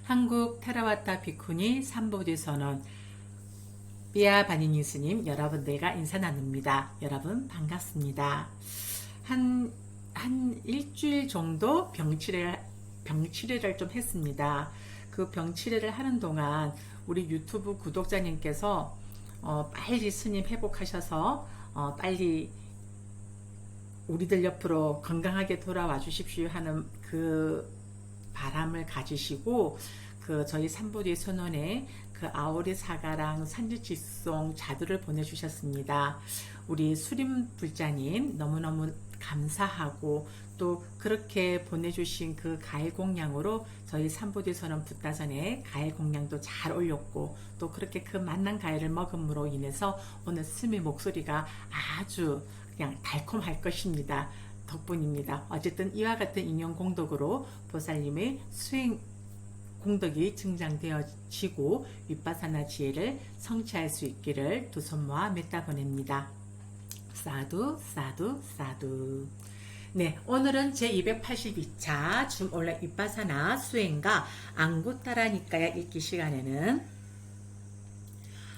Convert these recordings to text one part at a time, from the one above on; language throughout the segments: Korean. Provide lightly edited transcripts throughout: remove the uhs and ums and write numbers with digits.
한국 테라와타 비쿠니 삼보디 선언 삐아 바니니 스님 여러분들과 인사 나눕니다. 여러분 반갑습니다. 한 일주일 정도 병치레를 좀 했습니다. 그 병치레를 하는 동안 우리 유튜브 구독자님께서 빨리 스님 회복하셔서 빨리 우리들 옆으로 건강하게 돌아와 주십시오 하는 그 바람을 가지시고 저희 삼보디 선언에 그 아오리 사가랑 산지직송 자두를 보내주셨습니다. 우리 수림 불자님 너무너무 감사하고 또 그렇게 보내주신 그 가일 공양으로 저희 삼보디 선언 붓다전에 가일 공양도 잘 올렸고 또 그렇게 그 맛난 가일을 먹음으로 인해서 오늘 스미 목소리가 아주 그냥 달콤할 것입니다. 덕분입니다. 어쨌든 이와 같은 인연 공덕으로 보살님의 수행 공덕이 증장되어지고 윗바사나 지혜를 성취할 수 있기를 두 손 모아 맺다 보냅니다. 사두 사두 사두. 네, 오늘은 제282차 줌올라 윗바사나 수행과 앙구따라니까야 읽기 시간에는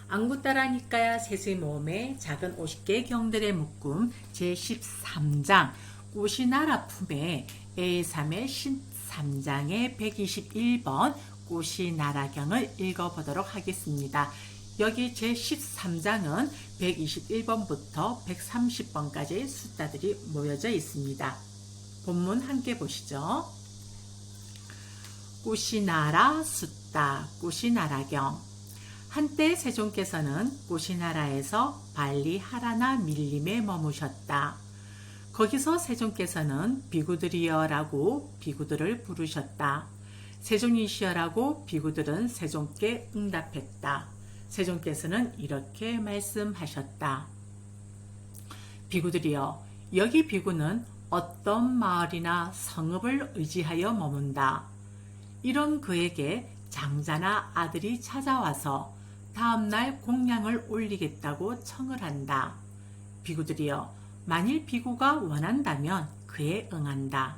앙구따라니까야 세수의 모험의 작은 50개 경들의 묶음 제13장 꾸시나라 품의 A3의 13장의 121번 꾸시나라경을 읽어보도록 하겠습니다. 여기 제13장은 121번부터 130번까지 숫자들이 모여져 있습니다. 본문 함께 보시죠. 꾸시나라 숫자 꾸시나라경. 한때 세종께서는 꾸시나라에서 발리 하라나 밀림에 머무셨다. 거기서 세종께서는 비구들이여라고 비구들을 부르셨다. 세종이시여라고 비구들은 세종께 응답했다. 세종께서는 이렇게 말씀하셨다. 비구들이여, 여기 비구는 어떤 마을이나 성읍을 의지하여 머문다. 이런 그에게 장자나 아들이 찾아와서 다음날 공양을 올리겠다고 청을 한다. 비구들이여, 만일 비구가 원한다면 그에 응한다.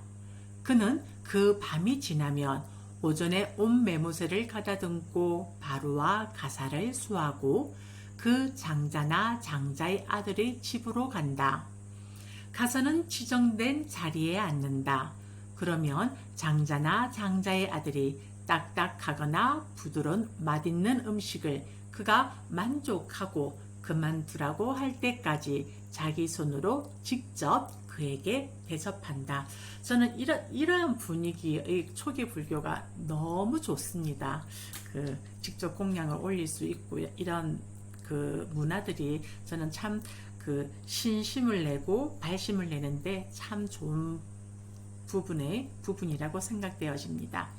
그는 그 밤이 지나면 오전에 온 매무새를 가다듬고 바루와 가사를 수하고 그 장자나 장자의 아들의 집으로 간다. 가서는 지정된 자리에 앉는다. 그러면 장자나 장자의 아들이 딱딱하거나 부드러운 맛있는 음식을 그가 만족하고 그만두라고 할 때까지 자기 손으로 직접 그에게 대접한다. 저는 이러한 분위기의 초기 불교가 너무 좋습니다. 직접 공양을 올릴 수 있고 이런 문화들이 저는 참 신심을 내고 발심을 내는데 참 좋은 부분이라고 생각되어집니다.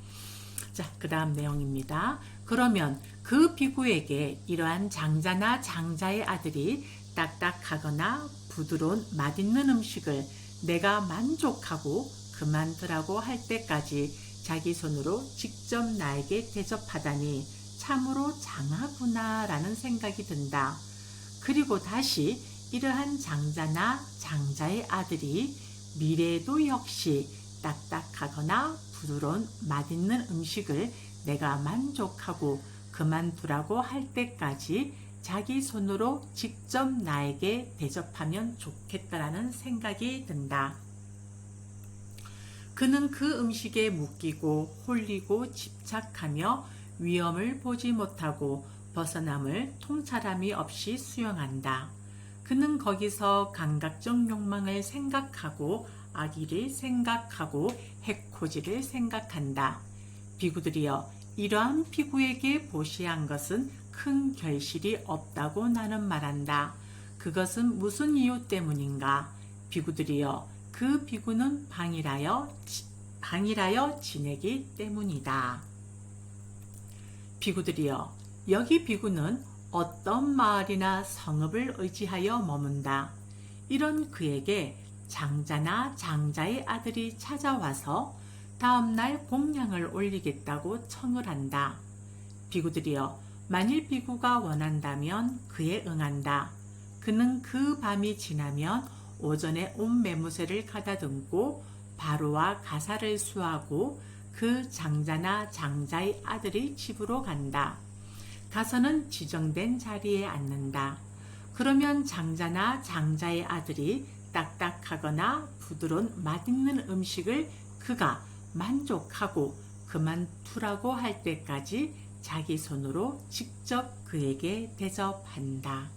자, 그 다음 내용입니다. 그러면 그 비구에게 이러한 장자나 장자의 아들이 딱딱하거나 부드러운 맛있는 음식을 내가 만족하고 그만두라고 할 때까지 자기 손으로 직접 나에게 대접하다니 참으로 장하구나 라는 생각이 든다. 그리고 다시 이러한 장자나 장자의 아들이 미래에도 역시 딱딱하거나 부드러운 맛있는 음식을 내가 만족하고 그만두라고 할 때까지 자기 손으로 직접 나에게 대접하면 좋겠다라는 생각이 든다. 그는 그 음식에 묶이고 홀리고 집착하며 위험을 보지 못하고 벗어남을 통찰함이 없이 수용한다. 그는 거기서 감각적 욕망을 생각하고 악의를 생각하고 해코지를 생각한다. 비구들이여, 이러한 비구에게 보시한 것은 큰 결실이 없다고 나는 말한다. 그것은 무슨 이유 때문인가? 비구들이여, 그 비구는 방일하여 지내기 때문이다. 비구들이여, 여기 비구는 어떤 마을이나 성읍을 의지하여 머문다. 이런 그에게 장자나 장자의 아들이 찾아와서 다음날 공양을 올리겠다고 청을 한다. 비구들이여, 만일 비구가 원한다면 그에 응한다. 그는 그 밤이 지나면 오전에 온 매무새를 가다듬고 바로와 가사를 수하고 그 장자나 장자의 아들의 집으로 간다. 가서는 지정된 자리에 앉는다. 그러면 장자나 장자의 아들이 딱딱하거나 부드러운 맛있는 음식을 그가 만족하고 그만두라고 할 때까지 자기 손으로 직접 그에게 대접한다.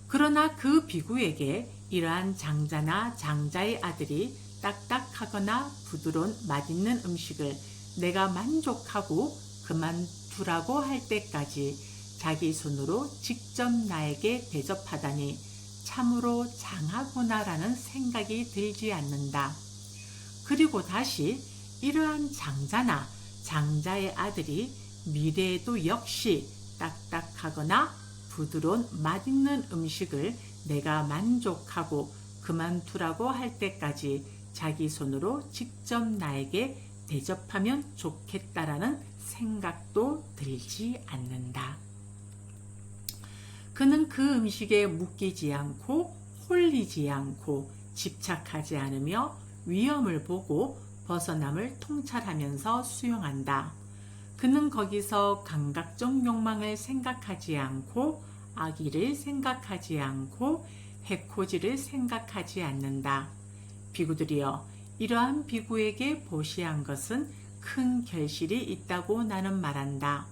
그러나 그 비구에게 이러한 장자나 장자의 아들이 딱딱하거나 부드러운 맛있는 음식을 내가 만족하고 그만두라고 할 때까지 자기 손으로 직접 나에게 대접하다니 참으로 장하구나라는 생각이 들지 않는다. 그리고 다시 이러한 장자나 장자의 아들이 미래에도 역시 딱딱하거나 부드러운 맛있는 음식을 내가 만족하고 그만두라고 할 때까지 자기 손으로 직접 나에게 대접하면 좋겠다라는 생각도 들지 않는다. 그는 그 음식에 묶이지 않고 홀리지 않고 집착하지 않으며 위험을 보고 벗어남을 통찰하면서 수용한다. 그는 거기서 감각적 욕망을 생각하지 않고 악의를 생각하지 않고 해코지를 생각하지 않는다. 비구들이여, 이러한 비구에게 보시한 것은 큰 결실이 있다고 나는 말한다.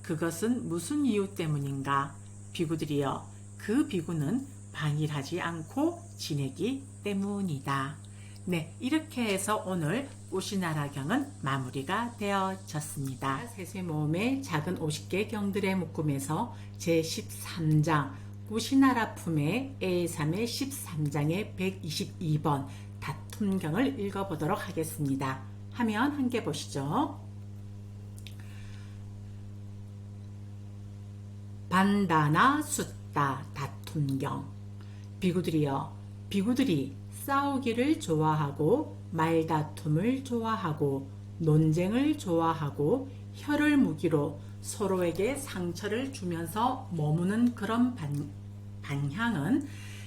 그것은 무슨 이유 때문인가? 비구들이여, 그 비구는 방일하지 않고 지내기 때문이다. 네, 이렇게 해서 오늘 꽃이나라경은 마무리가 되어졌습니다. 세세모음의 작은 50개 경들의 묶음에서 제13장 꽃이나라 품의 A3의 13장의 122번 다툼경을 읽어보도록 하겠습니다. 화면 함께 보시죠. 반다나 숫다 다툼경. 비구들이여, 비구들이 싸우기를 좋아하고 말다툼을 좋아하고 논쟁을 좋아하고 혀를 무기로 서로에게 상처를 주면서 머무는 그런 방향은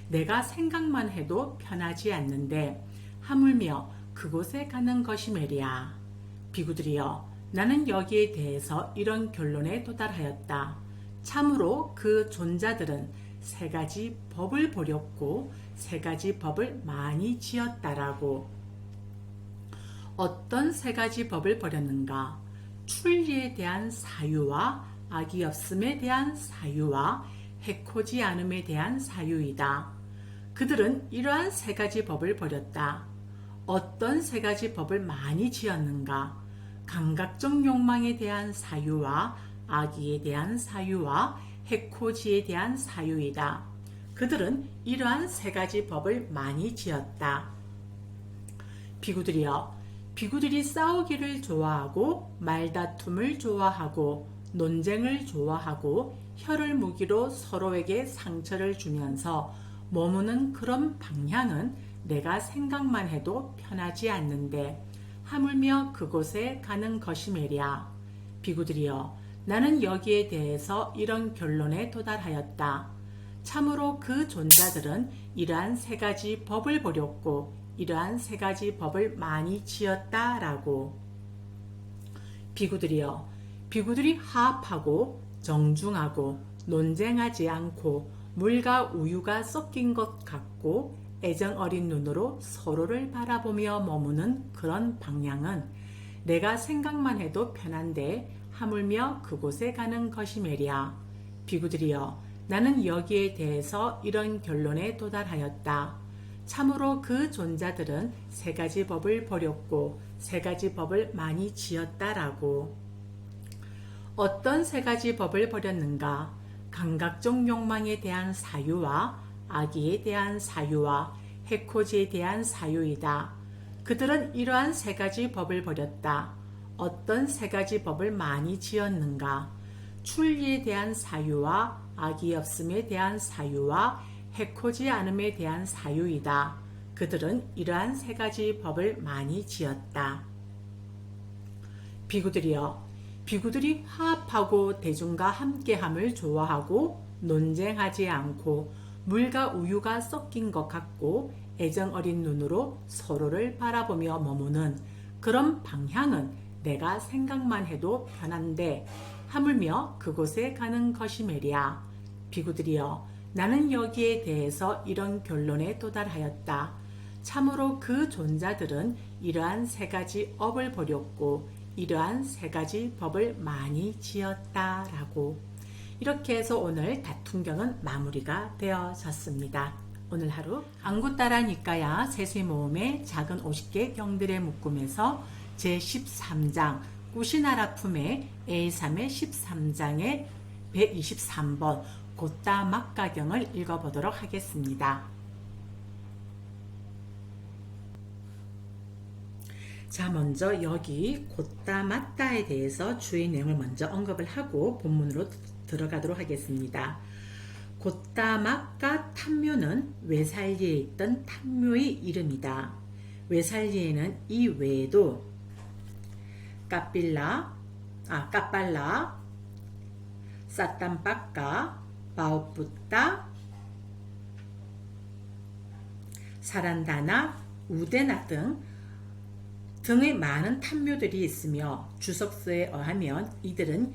내가 생각만 해도 편하지 않는데 하물며 그곳에 가는 것이매랴. 비구들이여, 나는 여기에 대해서 이런 결론에 도달하였다. 참으로 그 존자들은 세 가지 법을 버렸고 세 가지 법을 많이 지었다라고. 어떤 세 가지 법을 버렸는가? 출리에 대한 사유와 악이 없음에 대한 사유와 해코지 않음에 대한 사유이다. 그들은 이러한 세 가지 법을 버렸다. 어떤 세 가지 법을 많이 지었는가? 감각적 욕망에 대한 사유와 악의에 대한 사유와 해코지에 대한 사유이다. 그들은 이러한 세 가지 법을 많이 지었다. 비구들이여, 비구들이 싸우기를 좋아하고 말다툼을 좋아하고 논쟁을 좋아하고 혀를 무기로 서로에게 상처를 주면서 머무는 그런 방향은 내가 생각만 해도 편하지 않는데 하물며 그곳에 가는 것이매랴. 비구들이여, 나는 여기에 대해서 이런 결론에 도달하였다. 참으로 그 존자들은 이러한 세 가지 법을 버렸고 이러한 세 가지 법을 많이 지었다라고. 비구들이여, 비구들이 화합하고 정중하고 논쟁하지 않고 물과 우유가 섞인 것 같고 애정 어린 눈으로 서로를 바라보며 머무는 그런 방향은 내가 생각만 해도 편한데 하물며 그곳에 가는 것이매랴. 비구들이여, 나는 여기에 대해서 이런 결론에 도달하였다. 참으로 그 존자들은 세 가지 법을 버렸고 세 가지 법을 많이 지었다라고. 어떤 세 가지 법을 버렸는가? 감각적 욕망에 대한 사유와 악의에 대한 사유와 해코지에 대한 사유이다. 그들은 이러한 세 가지 법을 버렸다. 어떤 세 가지 법을 많이 지었는가? 출리에 대한 사유와 악이 없음에 대한 사유와 해코지 않음에 대한 사유이다. 그들은 이러한 세 가지 법을 많이 지었다. 비구들이여, 비구들이 화합하고 대중과 함께함을 좋아하고 논쟁하지 않고 물과 우유가 섞인 것 같고 애정 어린 눈으로 서로를 바라보며 머무는 그런 방향은 내가 생각만 해도 편한데 하물며 그곳에 가는 것이매랴. 비구들이여, 나는 여기에 대해서 이런 결론에 도달하였다. 참으로 그 존자들은 이러한 세 가지 업을 버렸고 이러한 세 가지 법을 많이 지었다라고. 이렇게 해서 오늘 다툼경은 마무리가 되어졌습니다. 오늘 하루 안구따라 니까야 세세모음의 작은 50개 경들의 묶음에서 제13장 꾸시나라품의 A3의 13장의 123번 곧다막가경을 읽어보도록 하겠습니다. 자, 먼저 여기 곧다맞다에 대해서 주의 내용을 먼저 언급을 하고 본문으로 들어가도록 하겠습니다. 곧다막가 탐묘는 외살리에 있던 탐묘의 이름이다. 외살리에는 이 외에도 까빨라, 싸땀빠까, 바오뿌따, 사란다나, 우데나 등의 많은 탐묘들이 있으며 주석서에 의하면 이들은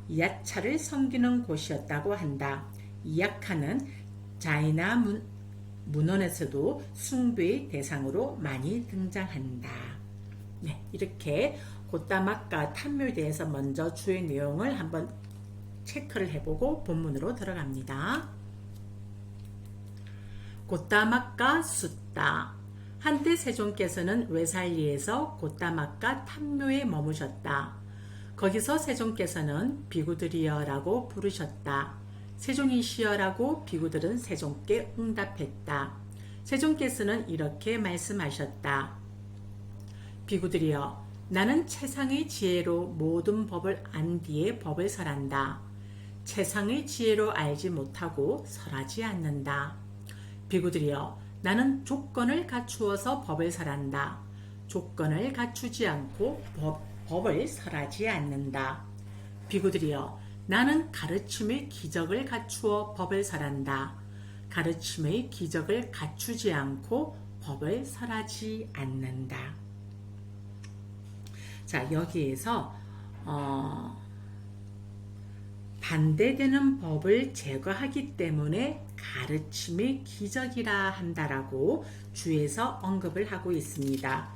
이야차를 섬기는 곳이었다고 한다. 이야카는 자이나 문헌에서도 숭배의 대상으로 많이 등장한다. 네, 이렇게 곧다막가 탐묘에 대해서 먼저 주의 내용을 한번 체크를 해보고 본문으로 들어갑니다. 곧다막가 숫다. 한때 세종께서는 외살리에서 곧다막가 탐묘에 머무셨다. 거기서 세종께서는 비구들이여라고 부르셨다. 세종이시여라고 비구들은 세종께 응답했다. 세종께서는 이렇게 말씀하셨다. 비구들이여, 나는 채상의 지혜로 모든 법을 안 뒤에 법을 설한다. 채상의 지혜로 알지 못하고 설하지 않는다. 비구들이여, 나는 조건을 갖추어서 법을 설한다. 조건을 갖추지 않고 법을 설하지 않는다. 비구들이여, 나는 가르침의 기적을 갖추어 법을 설한다. 가르침의 기적을 갖추지 않고 법을 설하지 않는다. 자, 여기에서 반대되는 법을 제거하기 때문에 가르침의 기적이라 한다라고 주에서 언급을 하고 있습니다.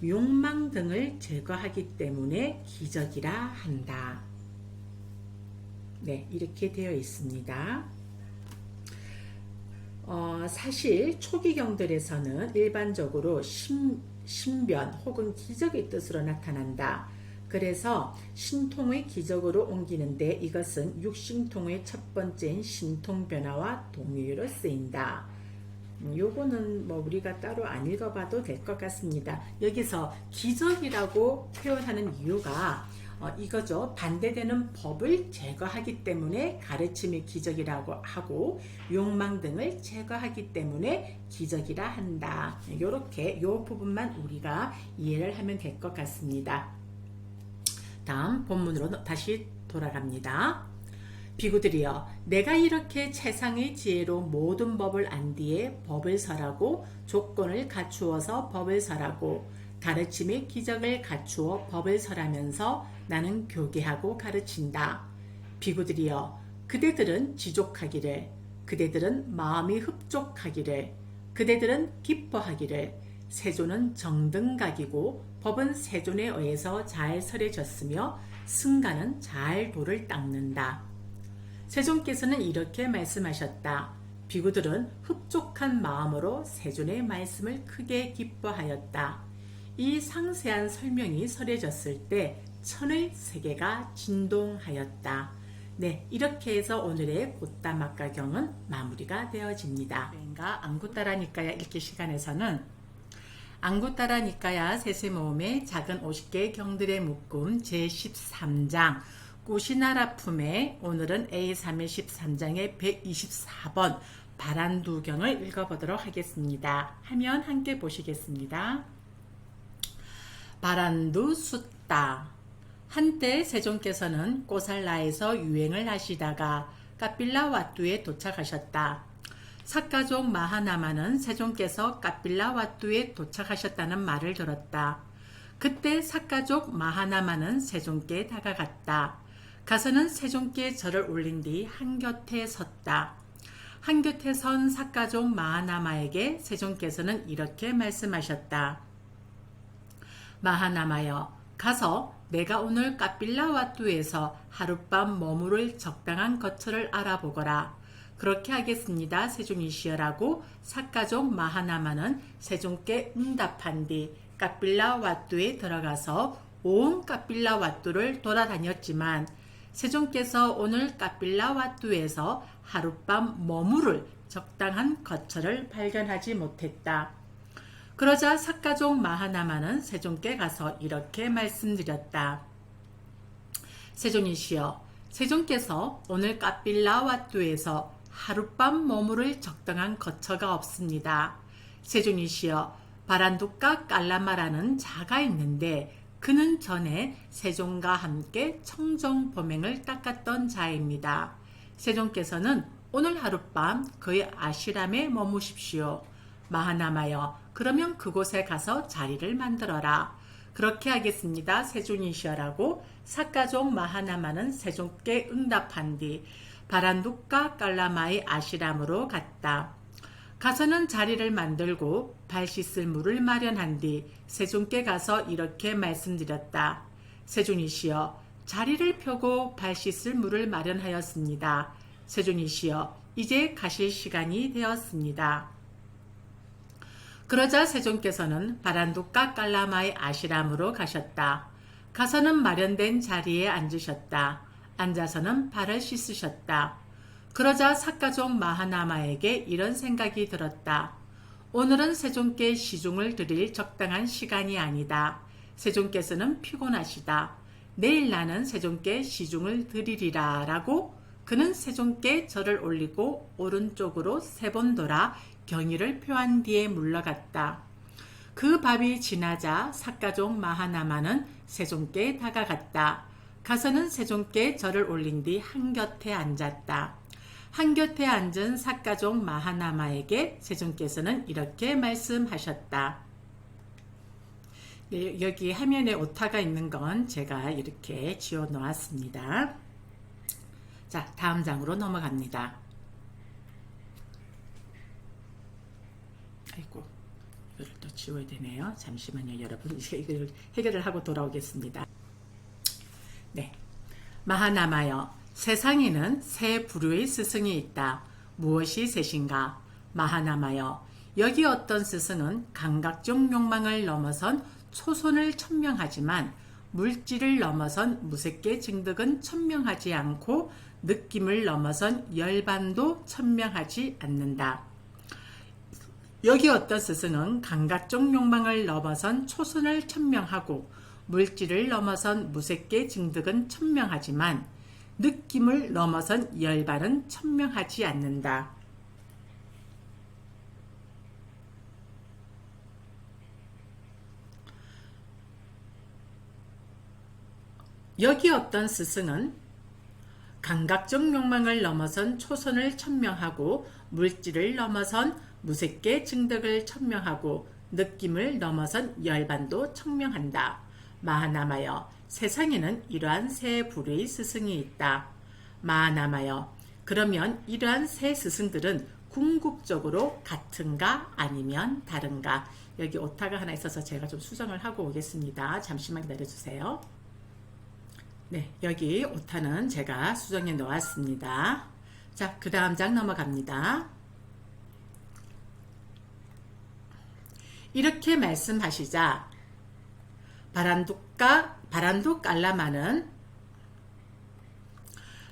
욕망 등을 제거하기 때문에 기적이라 한다. 네, 이렇게 되어 있습니다. 사실 초기 경들에서는 일반적으로 신변 혹은 기적의 뜻으로 나타난다. 그래서 신통의 기적으로 옮기는데 이것은 육신통의 첫 번째인 신통변화와 동의어로 쓰인다. 요거는 우리가 따로 안 읽어봐도 될 것 같습니다. 여기서 기적이라고 표현하는 이유가 이거죠. 반대되는 법을 제거하기 때문에 가르침이 기적이라고 하고 욕망 등을 제거하기 때문에 기적이라 한다. 요렇게 요 부분만 우리가 이해를 하면 될 것 같습니다. 다음 본문으로 다시 돌아갑니다. 비구들이여, 내가 이렇게 채상의 지혜로 모든 법을 안 뒤에 법을 설하고 조건을 갖추어서 법을 설하고 가르침의 기적을 갖추어 법을 설하면서 나는 교계하고 가르친다. 비구들이여, 그대들은 지족하기를, 그대들은 마음이 흡족하기를, 그대들은 기뻐하기를. 세조는 정등각이고 법은 세존에 의해서 잘 설해졌으며 승가는 잘 돌을 닦는다. 세종께서는 이렇게 말씀하셨다. 비구들은 흡족한 마음으로 세존의 말씀을 크게 기뻐하였다. 이 상세한 설명이 설해졌을 때 천의 세계가 진동하였다. 네, 이렇게 해서 오늘의 곧다막가경은 마무리가 되어집니다. 안구따라 니까야 읽기 시간에서는 안구따라 니까야 세세모음의 작은 50개 경들의 묶음 제13장 꾸시나라품의 오늘은 A3의 13장의 124번 바란두경을 읽어보도록 하겠습니다. 화면 함께 보시겠습니다. 바란두 숫다. 한때 세종께서는 꼬살라에서 유행을 하시다가 까필라와뚜에 도착하셨다. 사가족 마하나마는 세종께서 까필라와뚜에 도착하셨다는 말을 들었다. 그때 삿가족 마하나만은 세종께 다가갔다. 가서는 세종께 절을 올린 뒤 한곁에 섰다. 한곁에 선 삿가족 마하나마에게 세종께서는 이렇게 말씀하셨다. 마하나마여, 가서 내가 오늘 까빌라와뚜에서 하룻밤 머무를 적당한 거처를 알아보거라. 그렇게 하겠습니다, 세종이시여라고 삿가족 마하나마는 세종께 응답한 뒤 까빌라와뚜에 들어가서 온 까빌라와뚜를 돌아다녔지만 세종께서 오늘 까빌라와뚜에서 하룻밤 머무를 적당한 거처를 발견하지 못했다. 그러자 삿가족 마하나마는 세종께 가서 이렇게 말씀드렸다. 세종이시여, 세종께서 오늘 까빌라와뚜에서 하룻밤 머무를 적당한 거처가 없습니다. 세종이시여, 바란두카 깔라마라는 자가 있는데 그는 전에 세종과 함께 청정 범행을 닦았던 자입니다. 세종께서는 오늘 하룻밤 그의 아시람에 머무십시오. 마하나마여, 그러면 그곳에 가서 자리를 만들어라. 그렇게 하겠습니다, 세종이시여라고 삿가족 마하나마는 세종께 응답한 뒤 바란두카 깔라마의 아시람으로 갔다. 가서는 자리를 만들고 발 씻을 물을 마련한 뒤 세종께 가서 이렇게 말씀드렸다. 세종이시여, 자리를 펴고 발 씻을 물을 마련하였습니다. 세종이시여, 이제 가실 시간이 되었습니다. 그러자 세종께서는 바란두카 깔라마의 아시람으로 가셨다. 가서는 마련된 자리에 앉으셨다. 앉아서는 발을 씻으셨다. 그러자 삿가족 마하나마에게 이런 생각이 들었다. 오늘은 세종께 시중을 드릴 적당한 시간이 아니다. 세종께서는 피곤하시다. 내일 나는 세종께 시중을 드리리라 라고 그는 세종께 절을 올리고 오른쪽으로 3번 돌아 경의를 표한 뒤에 물러갔다. 그 밤이 지나자 삿가족 마하나마는 세종께 다가갔다. 가서는 세종께 절을 올린 뒤 한곁에 앉았다. 한곁에 앉은 삿가족 마하나마에게 세종께서는 이렇게 말씀하셨다. 네, 여기 화면에 오타가 있는 건 제가 이렇게 지워 놓았습니다. 자, 다음 장으로 넘어갑니다. 아이고, 이거를 또 지워야 되네요. 잠시만요, 여러분. 이걸 해결을 하고 돌아오겠습니다. 네, 마하나마여, 세상에는 세 부류의 스승이 있다. 무엇이 셋인가? 마하나마여, 여기 어떤 스승은 감각적 욕망을 넘어선 초선을 천명하지만 물질을 넘어선 무색계 증득은 천명하지 않고 느낌을 넘어선 열반도 천명하지 않는다. 여기 어떤 스승은 감각적 욕망을 넘어선 초선을 천명하고 물질을 넘어선 무색계 증득은 천명하지만 느낌을 넘어선 열반은 천명하지 않는다. 여기 어떤 스승은 감각적 욕망을 넘어선 초선을 천명하고 물질을 넘어선 무색계 증득을 천명하고 느낌을 넘어선 열반도 천명한다. 마하나마여, 세상에는 이러한 세 부류의 스승이 있다. 마하나마여, 그러면 이러한 세 스승들은 궁극적으로 같은가 아니면 다른가? 여기 오타가 하나 있어서 제가 좀 수정을 하고 오겠습니다. 잠시만 기다려주세요. 네, 여기 오타는 제가 수정해 놓았습니다. 자, 그 다음 장 넘어갑니다. 이렇게 말씀하시자 바란두 깔라마는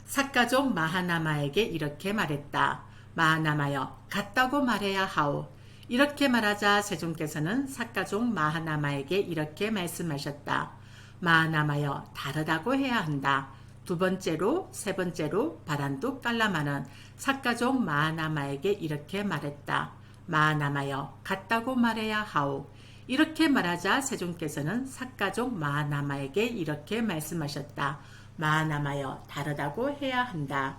삿가족 마하나마에게 이렇게 말했다. 마하나마여, 같다고 말해야 하오. 이렇게 말하자 세종께서는 삿가족 마하나마에게 이렇게 말씀하셨다. 마하나마여, 다르다고 해야 한다. 두 번째로, 세 번째로 바란두 깔라마는 삿가족 마하나마에게 이렇게 말했다. 마하나마여, 같다고 말해야 하오. 이렇게 말하자 세종께서는 삿가족 마하나마에게 이렇게 말씀하셨다. 마하나마여, 다르다고 해야 한다.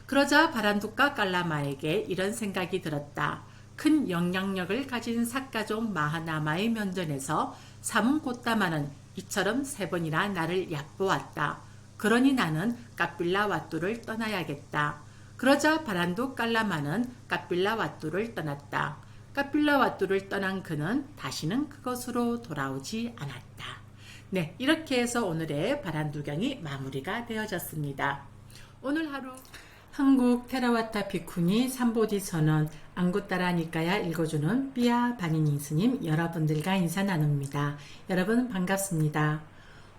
그러자 바란두카 깔라마에게 이런 생각이 들었다. 큰 영향력을 가진 삿가족 마하나마의 면전에서 삼은 꽃다마는 이처럼 3번이나 나를 얕보았다. 그러니 나는 까빌라 왓두를 떠나야겠다. 그러자 바란두 깔라마는 까빌라 왓두를 떠났다. 까빌라 왓두를 떠난 그는 다시는 그것으로 돌아오지 않았다. 네, 이렇게 해서 오늘의 바란두경이 마무리가 되어졌습니다. 오늘 하루 한국 테라와타 비쿠니 삼보디선언 안구따라 니까야 읽어주는 삐아 바니니 스님 여러분들과 인사 나눕니다. 여러분 반갑습니다.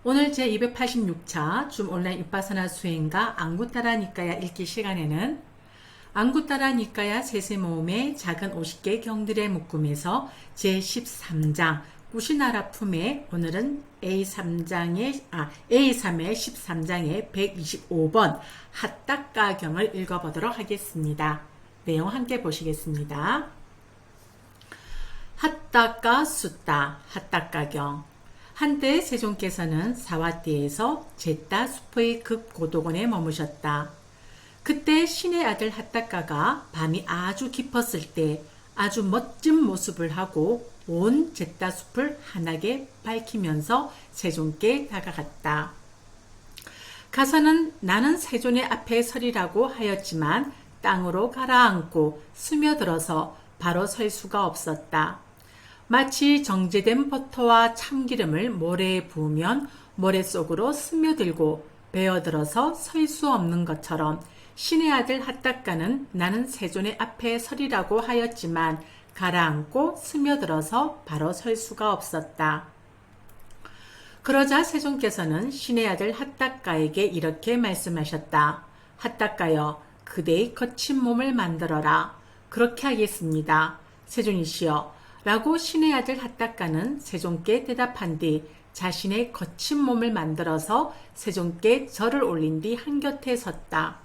오늘 제286차 줌 온라인 입바사나 수행과 안구따라 니까야 읽기 시간에는 안구따라 니까야 세세모음의 작은 50개 경들의 묶음에서 제13장 꾸시나라 품에 오늘은 A3의 13장의 125번 핫따까경을 읽어보도록 하겠습니다. 내용 함께 보시겠습니다. 핫따까 숫다 핫따까경. 한때 세종께서는 사와띠에서 제따 숲의 극고도곤에 머무셨다. 그때 신의 아들 핫따까가 밤이 아주 깊었을 때 아주 멋진 모습을 하고 온 제따 숲을 환하게 밝히면서 세존께 다가갔다. 가서는 나는 세존의 앞에 서리라고 하였지만 땅으로 가라앉고 스며들어서 바로 설 수가 없었다. 마치 정제된 버터와 참기름을 모래에 부으면 모래 속으로 스며들고 베어들어서 설 수 없는 것처럼 신의 아들 핫따까는 나는 세존의 앞에 서리라고 하였지만 가라앉고 스며들어서 바로 설 수가 없었다. 그러자 세존께서는 신의 아들 핫따까에게 이렇게 말씀하셨다. 핫따까여, 그대의 거친 몸을 만들어라. 그렇게 하겠습니다. 세존이시여. 라고 신의 아들 핫따까는 세존께 대답한 뒤 자신의 거친 몸을 만들어서 세존께 절을 올린 뒤 한곁에 섰다.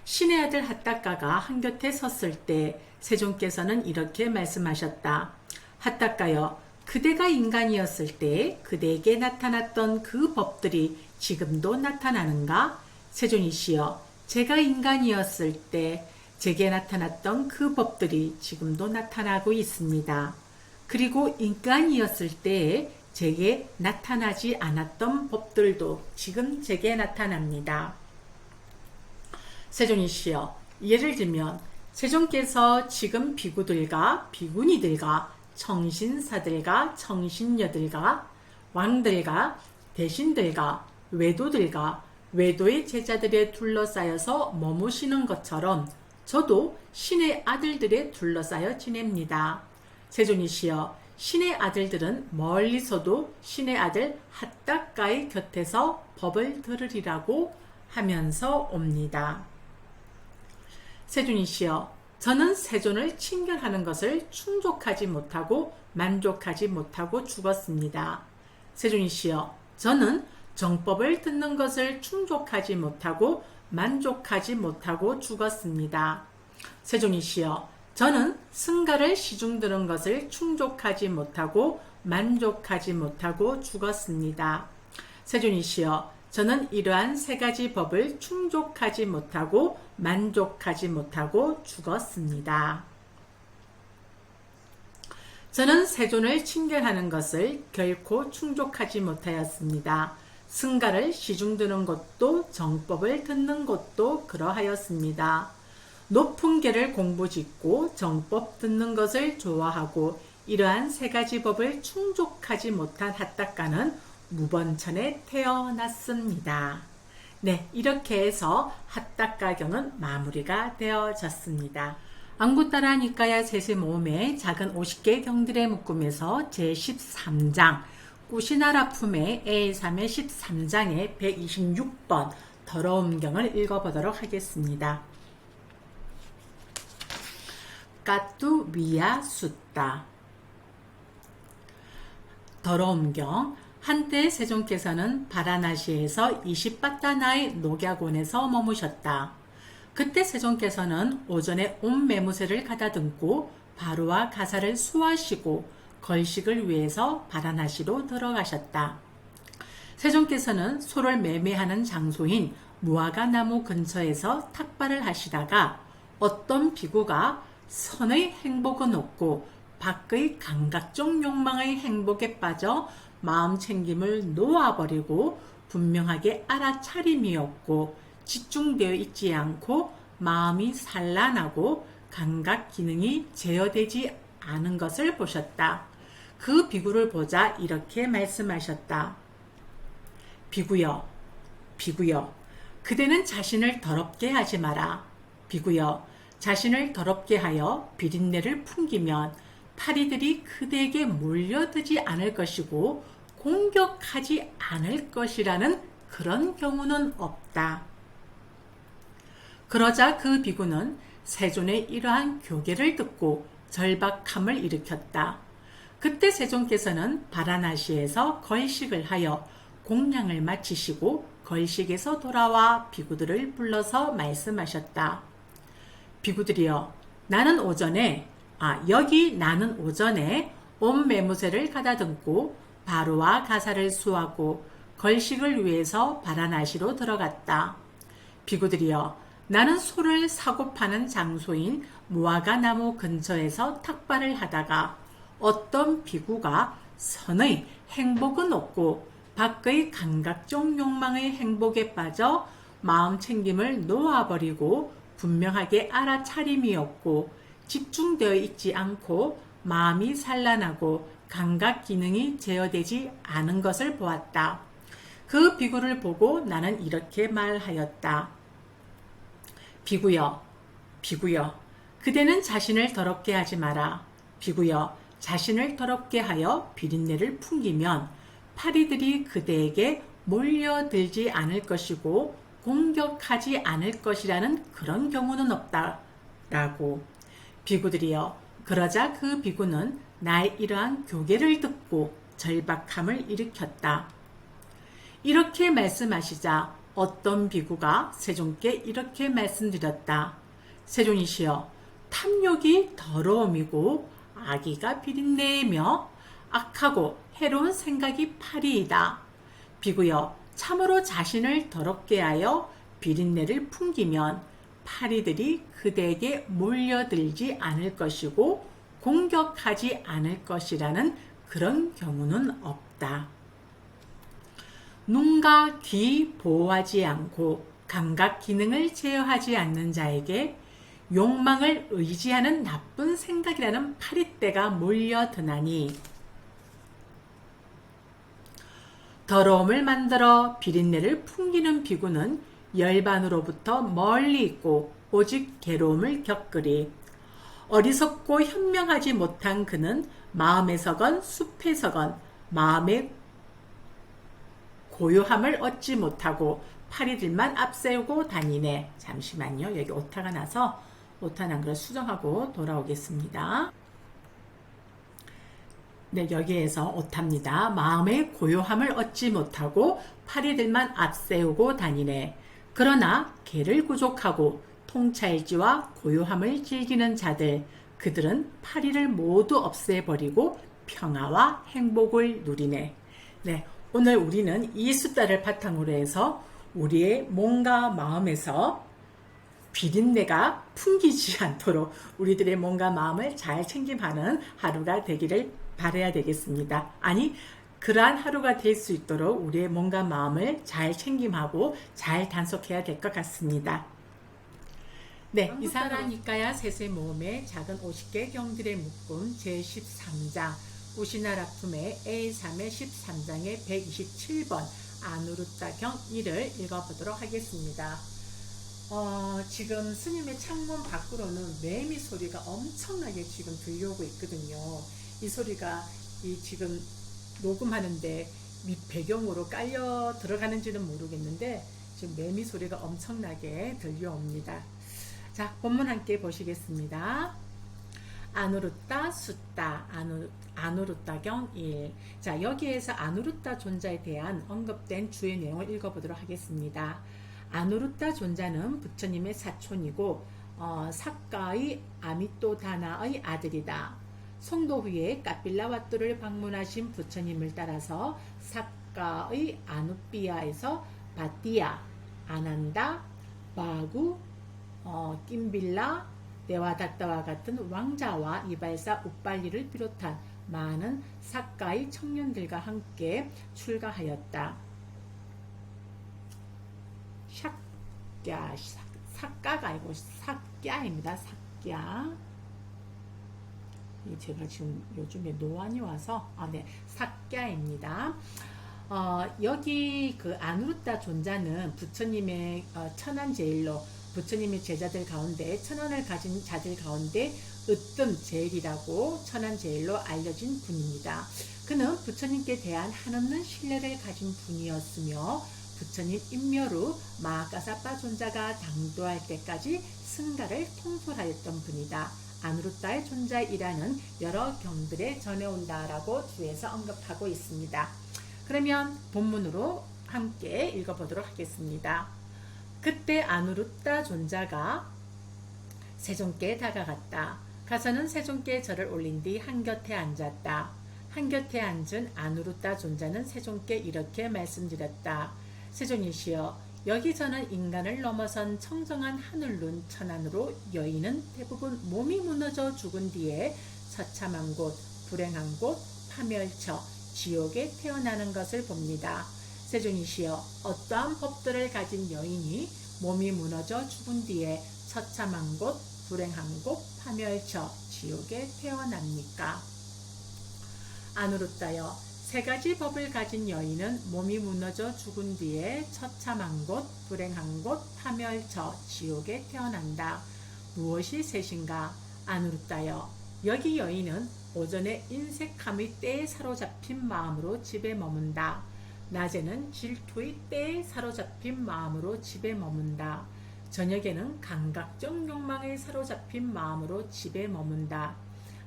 신의 아들 핫따까가 한곁에 섰을 때 세존께서는 이렇게 말씀하셨다. 핫따까여, 그대가 인간이었을 때 그대에게 나타났던 그 법들이 지금도 나타나는가? 세존이시여, 제가 인간이었을 때 제게 나타났던 그 법들이 지금도 나타나고 있습니다. 그리고 인간이었을 때 제게 나타나지 않았던 법들도 지금 제게 나타납니다. 세존이시여, 예를 들면 세존께서 지금 비구들과 비구니들과 청신사들과 청신녀들과 왕들과 대신들과 외도들과 외도의 제자들에 둘러싸여서 머무시는 것처럼 저도 신의 아들들에 둘러싸여 지냅니다. 세존이시여, 신의 아들들은 멀리서도 신의 아들 핫따까의 곁에서 법을 들으리라고 하면서 옵니다. 세존이시여, 저는 세존을 친견하는 것을 충족하지 못하고 만족하지 못하고 죽었습니다. 세존이시여, 저는 정법을 듣는 것을 충족하지 못하고 만족하지 못하고 죽었습니다. 세존이시여, 저는 승가를 시중 들은 것을 충족하지 못하고 만족하지 못하고 죽었습니다. 세존이시여, 저는 이러한 3가지 법을 충족하지 못하고 만족하지 못하고 죽었습니다. 저는 세존을 친견하는 것을 결코 충족하지 못하였습니다. 승가를 시중 드는 것도 정법을 듣는 것도 그러하였습니다. 높은 계를 공부짓고 정법 듣는 것을 좋아하고 이러한 3가지 법을 충족하지 못한 핫따까는 무번천에 태어났습니다. 네, 이렇게 해서 핫따까경은 마무리가 되어졌습니다. 안구따라 니까야 세세모음의 작은 50개 경들의 묶음에서 제13장 꾸시나라 품의 A3의 13장의 126번 더러움경을 읽어보도록 하겠습니다. 까뚜 위야 숫다. 더러움경. 한때 세종께서는 바라나시에서 20바타나의 녹약원에서 머무셨다. 그때 세종께서는 오전에 온 매무새를 가다듬고 바로와 가사를 수하시고 걸식을 위해서 바라나시로 들어가셨다. 세종께서는 소를 매매하는 장소인 무화과 나무 근처에서 탁발을 하시다가 어떤 비구가 선의 행복은 없고 밖의 감각적 욕망의 행복에 빠져 마음 챙김을 놓아버리고 분명하게 알아차림이었고 집중되어 있지 않고 마음이 산란하고 감각 기능이 제어되지 않은 것을 보셨다. 그 비구를 보자 이렇게 말씀하셨다. 비구여, 비구여, 그대는 자신을 더럽게 하지 마라. 비구여, 자신을 더럽게 하여 비린내를 풍기면 파리들이 그대에게 몰려들지 않을 것이고 공격하지 않을 것이라는 그런 경우는 없다. 그러자 그 비구는 세존의 이러한 교계를 듣고 절박함을 일으켰다. 그때 세존께서는 바라나시에서 걸식을 하여 공양을 마치시고 걸식에서 돌아와 비구들을 불러서 말씀하셨다. 비구들이여, 나는 오전에 온 매무새를 가다듬고 바로와 가사를 수하고 걸식을 위해서 바라나시로 들어갔다. 비구들이여, 나는 소를 사고 파는 장소인 무화과 나무 근처에서 탁발을 하다가 어떤 비구가 선의 행복은 없고 밖의 감각적 욕망의 행복에 빠져 마음 챙김을 놓아버리고 분명하게 알아차림이 없고 집중되어 있지 않고 마음이 산란하고 감각 기능이 제어되지 않은 것을 보았다. 그 비구를 보고 나는 이렇게 말하였다. 비구여, 비구여, 그대는 자신을 더럽게 하지 마라. 비구여, 자신을 더럽게 하여 비린내를 풍기면 파리들이 그대에게 몰려들지 않을 것이고 공격하지 않을 것이라는 그런 경우는 없다. 라고. 비구들이여, 그러자 그 비구는 나의 이러한 교계를 듣고 절박함을 일으켰다. 이렇게 말씀하시자 어떤 비구가 세존께 이렇게 말씀드렸다. 세존이시여, 탐욕이 더러움이고 악의가 비린내이며 악하고 해로운 생각이 파리이다. 비구여, 참으로 자신을 더럽게 하여 비린내를 풍기면 파리들이 그대에게 몰려들지 않을 것이고 공격하지 않을 것이라는 그런 경우는 없다. 눈과 귀 보호하지 않고 감각 기능을 제어하지 않는 자에게 욕망을 의지하는 나쁜 생각이라는 파리떼가 몰려드나니 더러움을 만들어 비린내를 풍기는 비구는 열반으로부터 멀리 있고 오직 괴로움을 겪으리. 어리석고 현명하지 못한 그는 마음에서건 숲에서건 마음의 고요함을 얻지 못하고 파리들만 앞세우고 다니네. 잠시만요. 여기 오타가 나서 오타 난 걸 수정하고 돌아오겠습니다. 네, 여기에서 오타입니다. 마음의 고요함을 얻지 못하고 파리들만 앞세우고 다니네. 그러나 개를 구족하고 통찰지와 고요함을 즐기는 자들, 그들은 파리를 모두 없애버리고 평화와 행복을 누리네. 네, 오늘 우리는 이 숫자를 바탕으로 해서 우리의 몸과 마음에서 비린내가 풍기지 않도록 우리들의 몸과 마음을 잘 챙김하는 하루가 되기를 바라야 되겠습니다. 아니, 그러한 하루가 될 수 있도록 우리의 몸과 마음을 잘 챙김하고 잘 단속해야 될 것 같습니다. 네, 이산화니까야 세세 모음의 작은 50개 경들의 묶음 제13장 우시나라품의 A3의 13장의 127번 아누르타경 1을 읽어보도록 하겠습니다. 지금 스님의 창문 밖으로는 매미 소리가 엄청나게 지금 들려오고 있거든요. 이 소리가 지금 녹음하는데 밑 배경으로 깔려 들어가는지는 모르겠는데 지금 매미 소리가 엄청나게 들려옵니다. 자, 본문 함께 보시겠습니다. 아누르타 숫다 아누르타경 1. 자, 여기에서 아누르타 존자에 대한 언급된 주의 내용을 읽어보도록 하겠습니다. 아누르타 존자는 부처님의 사촌이고 사카의 아미토다나의 아들이다. 성도 후에 카필라와뚜를 방문하신 부처님을 따라서 사카의 아누피아에서 바티아, 아난다, 바구, 김빌라, 네와다타와 같은 왕자와 이발사 우빨리를 비롯한 많은 사카의 청년들과 함께 출가하였다. 샥야, 사카가 아니고 삭야입니다. 삭야. 제가 지금 요즘에 노안이 와서 네, 삭야입니다. 여기 그 아누르타 존자는 부처님의 천안제일로 부처님의 제자들 가운데 천안을 가진 자들 가운데 으뜸 제일이라고 천안제일로 알려진 분입니다. 그는 부처님께 대한 한없는 신뢰를 가진 분이었으며 부처님 인멸 후 마하가사파 존자가 당도할 때까지 승가를 통솔하였던 분이다. 아누르타의 존자이라는 여러 경들에 전해온다라고 주에서 언급하고 있습니다. 그러면 본문으로 함께 읽어보도록 하겠습니다. 그때 아누르타 존자가 세존께 다가갔다. 가서는 세존께 절을 올린 뒤 한곁에 앉았다. 한곁에 앉은 아누르타 존자는 세존께 이렇게 말씀드렸다. 세존이시여, 여기 저는 인간을 넘어선 청정한 하늘룬 천안으로 여인은 대부분 몸이 무너져 죽은 뒤에 처참한 곳, 불행한 곳, 파멸처, 지옥에 태어나는 것을 봅니다. 세존이시여, 어떠한 법들을 가진 여인이 몸이 무너져 죽은 뒤에 처참한 곳, 불행한 곳, 파멸처, 지옥에 태어납니까? 아누르타여, 세 가지 법을 가진 여인은 몸이 무너져 죽은 뒤에 처참한 곳, 불행한 곳, 파멸처, 지옥에 태어난다. 무엇이 셋인가? 아누르타여, 여기 여인은 오전에 인색함의 때에 사로잡힌 마음으로 집에 머문다. 낮에는 질투의 때에 사로잡힌 마음으로 집에 머문다. 저녁에는 감각적 욕망에 사로잡힌 마음으로 집에 머문다.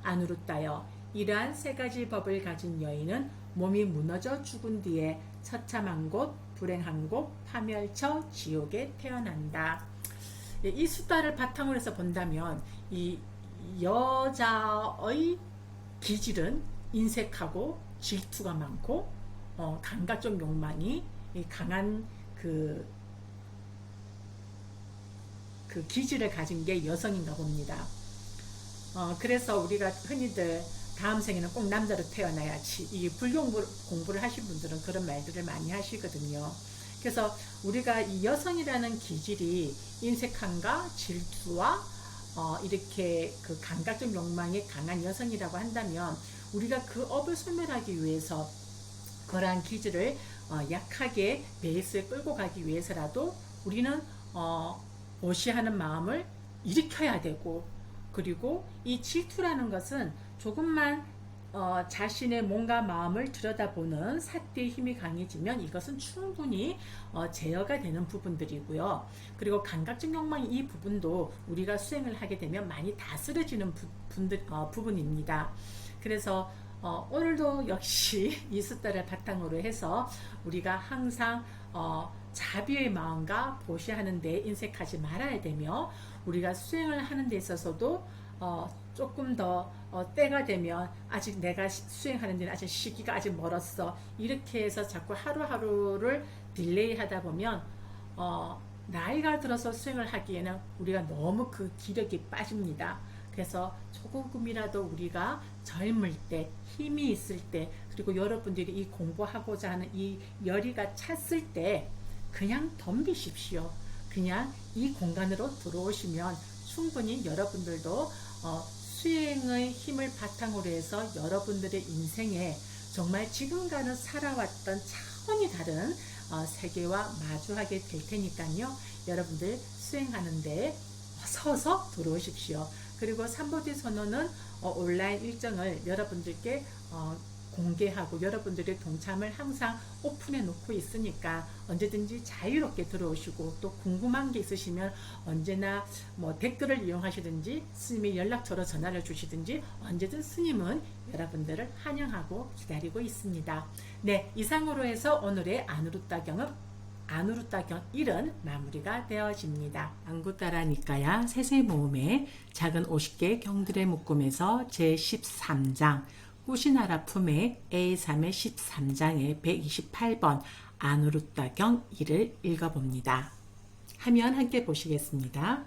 아누르타여, 이러한 세 가지 법을 가진 여인은 몸이 무너져 죽은 뒤에 처참한 곳, 불행한 곳, 파멸처, 지옥에 태어난다. 이 수다를 바탕으로 해서 본다면 이 여자의 기질은 인색하고 질투가 많고 감각적 욕망이 강한 그 기질을 가진 게 여성인가 봅니다. 그래서 우리가 흔히들 다음 생에는 꼭 남자로 태어나야지, 이 불교 공부를 하신 분들은 그런 말들을 많이 하시거든요. 그래서 우리가 이 여성이라는 기질이 인색함과 질투와 이렇게 그 감각적 욕망이 강한 여성이라고 한다면 우리가 그 업을 소멸하기 위해서 그러한 기질을 약하게 베이스에 끌고 가기 위해서라도 우리는 오시하는 마음을 일으켜야 되고, 그리고 이 질투라는 것은 조금만 자신의 몸과 마음을 들여다보는 사띠의 힘이 강해지면 이것은 충분히 제어가 되는 부분들이고요. 그리고 감각적 욕망 이 부분도 우리가 수행을 하게 되면 많이 다스려지는 부분입니다. 그래서 오늘도 역시 이 숫자를 바탕으로 해서 우리가 항상 자비의 마음과 보시하는 데 인색하지 말아야 되며, 우리가 수행을 하는 데 있어서도 조금 더 때가 되면 아직 내가 수행하는 데는 아직 시기가 아직 멀었어, 이렇게 해서 자꾸 하루하루를 딜레이 하다 보면 나이가 들어서 수행을 하기에는 우리가 너무 그 기력이 빠집니다. 그래서 조금이라도 우리가 젊을 때, 힘이 있을 때, 그리고 여러분들이 이 공부하고자 하는 이 열의가 찼을 때 그냥 덤비십시오. 그냥 이 공간으로 들어오시면 충분히 여러분들도 수행의 힘을 바탕으로 해서 여러분들의 인생에 정말 지금과는 살아왔던 차원이 다른 세계와 마주하게 될 테니까요. 여러분들 수행하는데 어서 들어오십시오. 그리고 삼보디 선언은 온라인 일정을 여러분들께 공개하고 여러분들의 동참을 항상 오픈해 놓고 있으니까 언제든지 자유롭게 들어오시고, 또 궁금한 게 있으시면 언제나 댓글을 이용하시든지 스님의 연락처로 전화를 주시든지 언제든 스님은 여러분들을 환영하고 기다리고 있습니다. 네, 이상으로 해서 오늘의 아누르타경 1은 마무리가 되어집니다. 안구따라니까야 세세모음의 작은 50개 경들의 묶음에서 제13장 후시나라 품의 A3의 13장의 128번 아누르타경 2를 읽어봅니다. 하면 함께 보시겠습니다.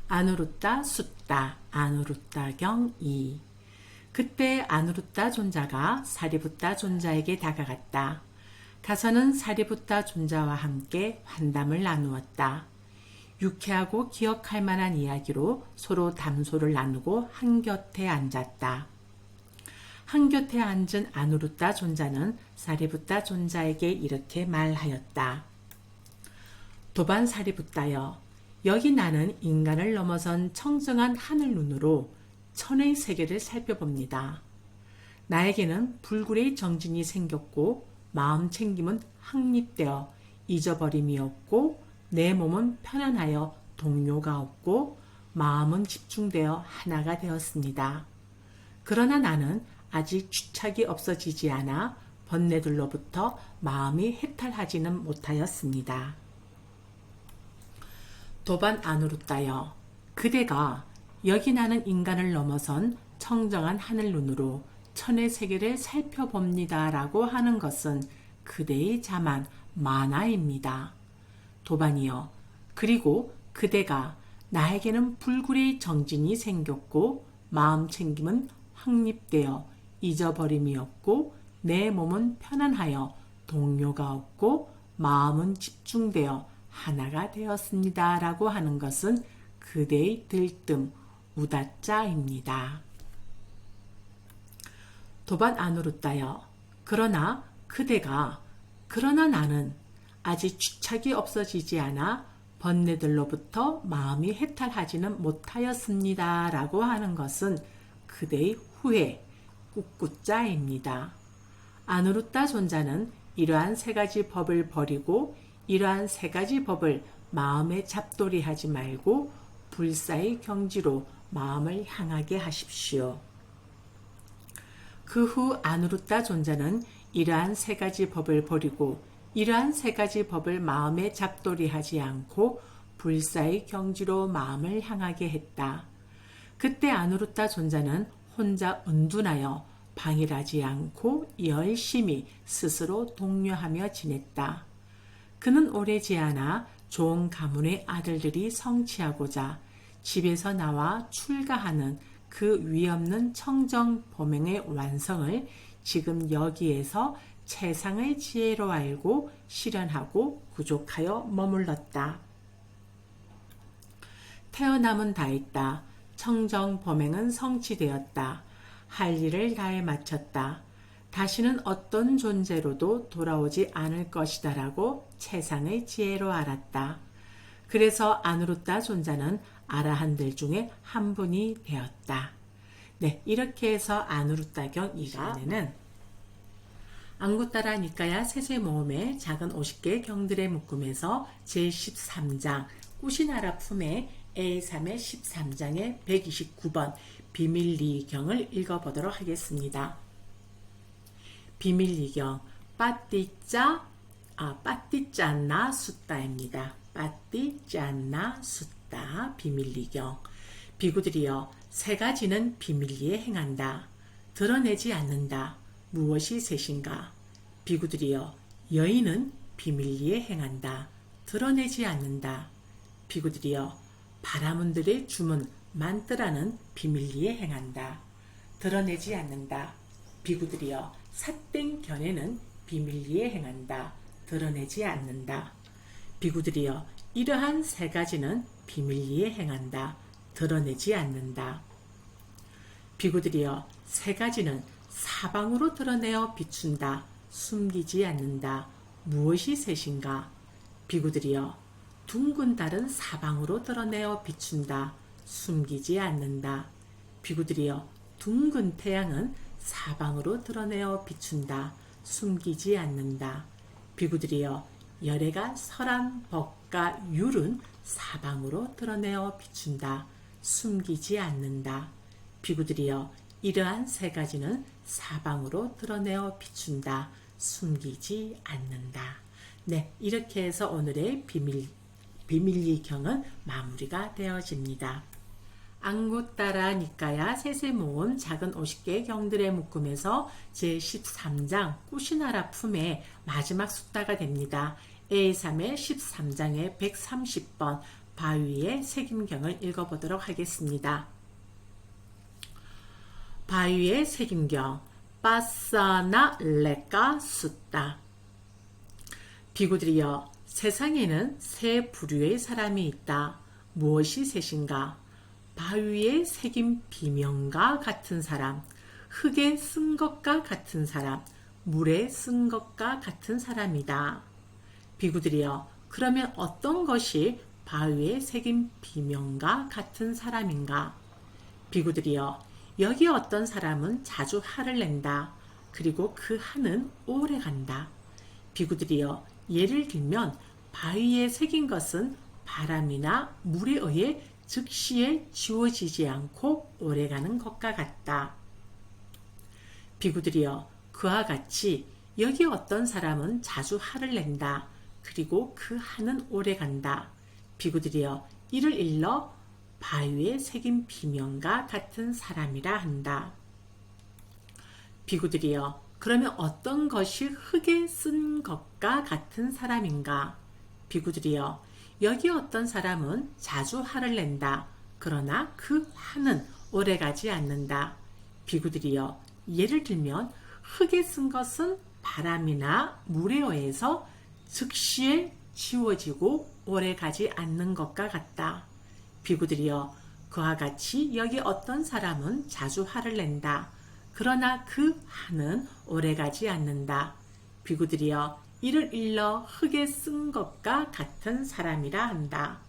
아누르타 숫다 아누르타경 2. 그때 아누루타 존자가 사리부타 존자에게 다가갔다. 가서는 사리부타 존자와 함께 환담을 나누었다. 유쾌하고 기억할 만한 이야기로 서로 담소를 나누고 한곁에 앉았다. 한곁에 앉은 아누루타 존자는 사리부타 존자에게 이렇게 말하였다. 도반 사리부타여, 여기 나는 인간을 넘어선 청정한 하늘 눈으로 천의 세계를 살펴봅니다. 나에게는 불굴의 정진이 생겼고 마음 챙김은 확립되어 잊어버림이 없고 내 몸은 편안하여 동요가 없고 마음은 집중되어 하나가 되었습니다. 그러나 나는 아직 주착이 없어지지 않아 번뇌들로부터 마음이 해탈하지는 못하였습니다. 도반 아누루타여, 그대가 여기 나는 인간을 넘어선 청정한 하늘 눈으로 천의 세계를 살펴봅니다 라고 하는 것은 그대의 자만 만화입니다. 도반이여, 그리고 그대가 나에게는 불굴의 정진이 생겼고 마음 챙김은 확립되어 잊어버림이 없고 내 몸은 편안하여 동요가 없고 마음은 집중되어 하나가 되었습니다 라고 하는 것은 그대의 들뜸 우다짜입니다. 도반 아누루타여, 그러나 나는 아직 주착이 없어지지 않아 번뇌들로부터 마음이 해탈하지는 못하였습니다 라고 하는 것은 그대의 후회 꾹꾹짜입니다. 아누루타 존자는 이러한 세 가지 법을 버리고 이러한 세 가지 법을 마음에 잡돌이하지 말고 불사의 경지로 마음을 향하게 하십시오. 그 후 아누루타 존자는 이러한 세 가지 법을 버리고 이러한 세 가지 법을 마음에 잡돌이하지 않고 불사의 경지로 마음을 향하게 했다. 그때 아누루타 존자는 혼자 은둔하여 방일하지 않고 열심히 스스로 독려하며 지냈다. 그는 오래지 않아 좋은 가문의 아들들이 성취하고자 집에서 나와 출가하는 그 위없는 청정 범행의 완성을 지금 여기에서 최상의 지혜로 알고 실현하고 구족하여 머물렀다. 태어남은 다했다. 청정 범행은 성취되었다. 할 일을 다해 마쳤다. 다시는 어떤 존재로도 돌아오지 않을 것이다라고 최상의 지혜로 알았다. 그래서 아누루타 존자는 아라한들 중에 한 분이 되었다. 네, 이렇게 해서 아누루타경 이 시간에는 앙구타라 니까야 세세모음의 작은 50개 경들의 묶음에서 제13장 꾸시나라 품의 A3의 13장의 129번 비밀리경을 읽어보도록 하겠습니다. 비밀리경 빠띠짜나 숫다입니다. 빠띠짜나 숫다 비밀리경. 비구들이여, 세 가지는 비밀리에 행한다. 드러내지 않는다. 무엇이 셋인가? 비구들이여, 여인은 비밀리에 행한다. 드러내지 않는다. 비구들이여, 바라문들의 주문 만뜨라는 비밀리에 행한다. 드러내지 않는다. 비구들이여, 삿된 견해는 비밀리에 행한다. 드러내지 않는다. 비구들이여, 이러한 세 가지는 비밀리에 행한다. 드러내지 않는다. 비구들이여, 세 가지는 사방으로 드러내어 비춘다. 숨기지 않는다. 무엇이 셋인가? 비구들이여, 둥근 달은 사방으로 드러내어 비춘다. 숨기지 않는다. 비구들이여, 둥근 태양은 사방으로 드러내어 비춘다. 숨기지 않는다. 비구들이여, 열애가 설한 법과 율은 사방으로 드러내어 비춘다. 숨기지 않는다. 비구들이여, 이러한 세 가지는 사방으로 드러내어 비춘다. 숨기지 않는다. 네, 이렇게 해서 오늘의 비밀리경은 마무리가 되어집니다. 앙구따라 니까야 세세모음 작은 50개 경들의 묶음에서 제13장 꾸시나라 품의 마지막 숫다가 됩니다. A3의 13장의 130번 바위의 색임경을 읽어보도록 하겠습니다. 바위에 새김경 빠싸나 레까 숫다. 비구들이여, 세상에는 세 부류의 사람이 있다. 무엇이 셋인가? 바위에 새긴 비명과 같은 사람, 흙에 쓴 것과 같은 사람, 물에 쓴 것과 같은 사람이다. 비구들이여, 그러면 어떤 것이 바위에 새긴 비명과 같은 사람인가? 비구들이여, 여기 어떤 사람은 자주 화를 낸다. 그리고 그 화는 오래 간다. 비구들이여, 예를 들면 바위에 새긴 것은 바람이나 물에 의해 즉시에 지워지지 않고 오래가는 것과 같다. 비구들이여, 그와 같이 여기 어떤 사람은 자주 화를 낸다. 그리고 그 화는 오래 간다. 비구들이여, 이를 일러 바위에 새긴 비명과 같은 사람이라 한다. 비구들이여, 그러면 어떤 것이 흙에 쓴 것과 같은 사람인가? 비구들이여, 여기 어떤 사람은 자주 화를 낸다. 그러나 그 화는 오래가지 않는다. 비구들이여, 예를 들면 흙에 쓴 것은 바람이나 물에 의해서 즉시에 지워지고 오래가지 않는 것과 같다. 비구들이여, 그와 같이 여기 어떤 사람은 자주 화를 낸다. 그러나 그 화는 오래가지 않는다. 비구들이여, 이를 일러 흙에 쓴 것과 같은 사람이라 한다.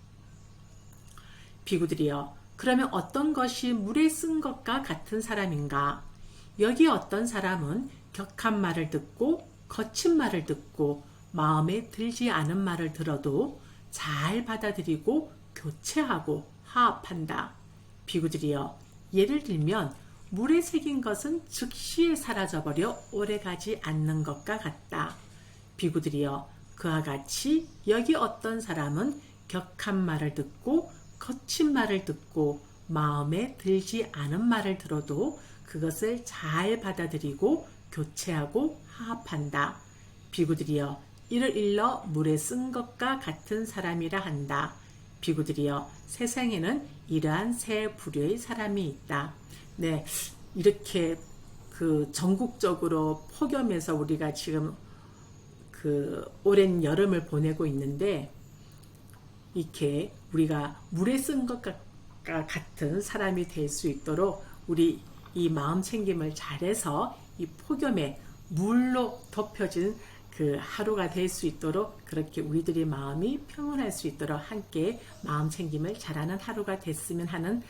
비구들이여, 그러면 어떤 것이 물에 쓴 것과 같은 사람인가? 여기 어떤 사람은 격한 말을 듣고 거친 말을 듣고 마음에 들지 않은 말을 들어도 잘 받아들이고 교체하고 화합한다. 비구들이여, 예를 들면 물에 새긴 것은 즉시에 사라져버려 오래가지 않는 것과 같다. 비구들이여, 그와 같이 여기 어떤 사람은 격한 말을 듣고 거친 말을 듣고 마음에 들지 않은 말을 들어도 그것을 잘 받아들이고 교체하고 화합한다. 비구들이여, 이를 일러 물에 쓴 것과 같은 사람이라 한다. 비구들이여, 세상에는 이러한 세 부류의 사람이 있다. 네, 이렇게 전국적으로 폭염에서 우리가 지금 오랜 여름을 보내고 있는데, 이렇게 우리가 물에 쓴 것과 같은 사람이 될 수 있도록 우리 이 마음 챙김을 잘해서 이 폭염에 물로 덮여진 그 하루가 될 수 있도록, 그렇게 우리들의 마음이 평온할 수 있도록 함께 마음 챙김을 잘하는 하루가 됐으면 하는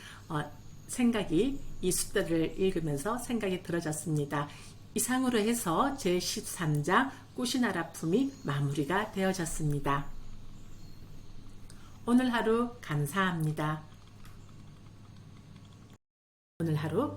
생각이 이 숫자를 읽으면서 생각이 들어졌습니다. 이상으로 해서 제13장 꽃이 날 아픔이 마무리가 되어졌습니다. 오늘 하루 감사합니다. 오늘 하루